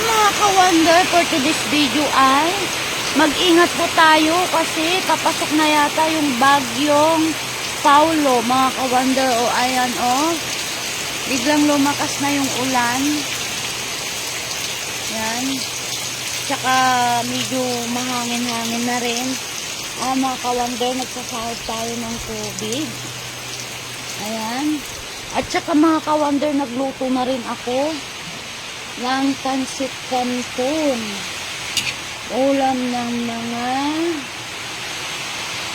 mga ka-wonder, for today's video ay mag-ingat po tayo kasi papasok na yata yung bagyong Paulo, mga ka-wonder. O ayan o, biglang lumakas na yung ulan. Yan. Tsaka medyo mahangin-hangin na rin. Mga ka-wonder, nagsasahod tayo ng tubig. Ayan. At saka mga ka-wonder, nagluto na rin ako ng pansit canton. Ulam ng mga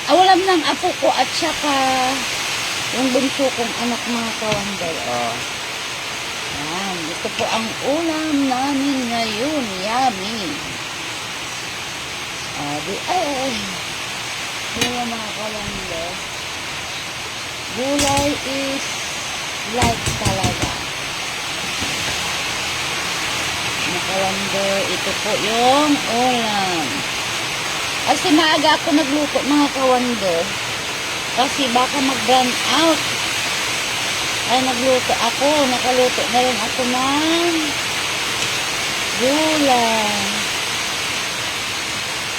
ulam ng apo ko at saka yung bunso kong anak, mga ka-wonder. Ayan. Ito po ang ulam namin ngayon. Yummy. Mga ka-wonder. Gulay is like talaga. Mga ka-wonder, ito po yung ulam. Kasi maaga ako nagluto, mga ka-wonder. Kasi baka mag-run out. Ay nakaluto na rin ako ng gulay.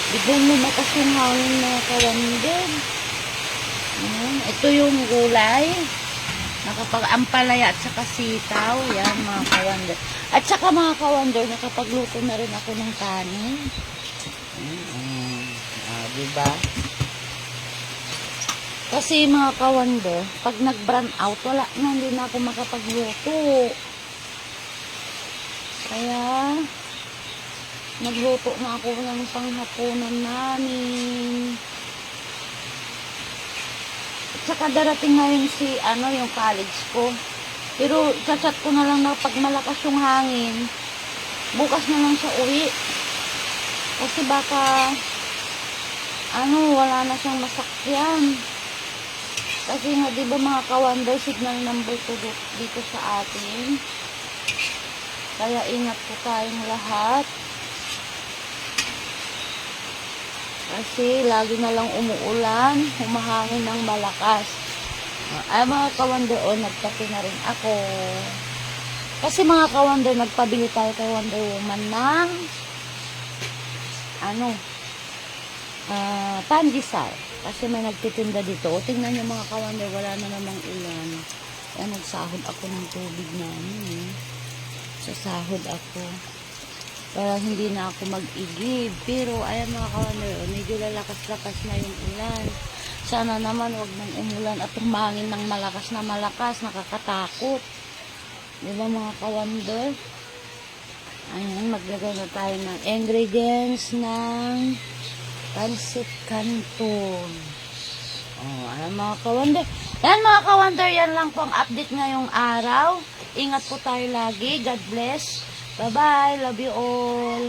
Biglang lumakas yung hangin, mga ka-wonder. Ito yung gulay. Nakapag-ampalaya at saka sitaw. Yan, mga ka-wonder. At saka, mga ka-wonder, nakapagluto na rin ako ng kanin. Diba? Kasi, mga ka-wonder, pag nag-brand out, wala na, hindi na ako makapagluto. Kaya, nagluto na ako ng panghapunan namin. Tsaka darating ngayon yung college ko. Pero chat ko na lang na pag malakas yung hangin, bukas na lang siya uwi. Kasi baka wala na siyang masakyan. Kasi nga, di ba, mga ka-wonder, signal number 2 dito sa atin. Kaya ingat po tayong lahat. Kasi lagi na lang umuulan, humahangin ng malakas. Mga ka-wonder, nagkape na rin ako. Kasi mga ka-wonder, nagpabili tayo kay Wonder Woman ng pandesal. Kasi may nagtitinda dito. Tingnan nyo, mga ka-wonder, wala na namang ulan. Kaya nagsahod ako ng tubig namin. Sasahod ako. Para hindi na ako mag-igib. Pero, ayan mga ka-wonder, medyo lalakas-lakas na yung ulan. Sana naman wag nang umulan at humangin ng malakas na malakas. Nakakatakot. Diba, mga ka-wonder? Ayan, maglagay na tayo ng ingredients ng pansit canton. Ayan mga ka-wonder. Yan mga ka-wonder, yan lang po ang update ngayong araw. Ingat po tayo lagi. God bless. Bye-bye. Love you all.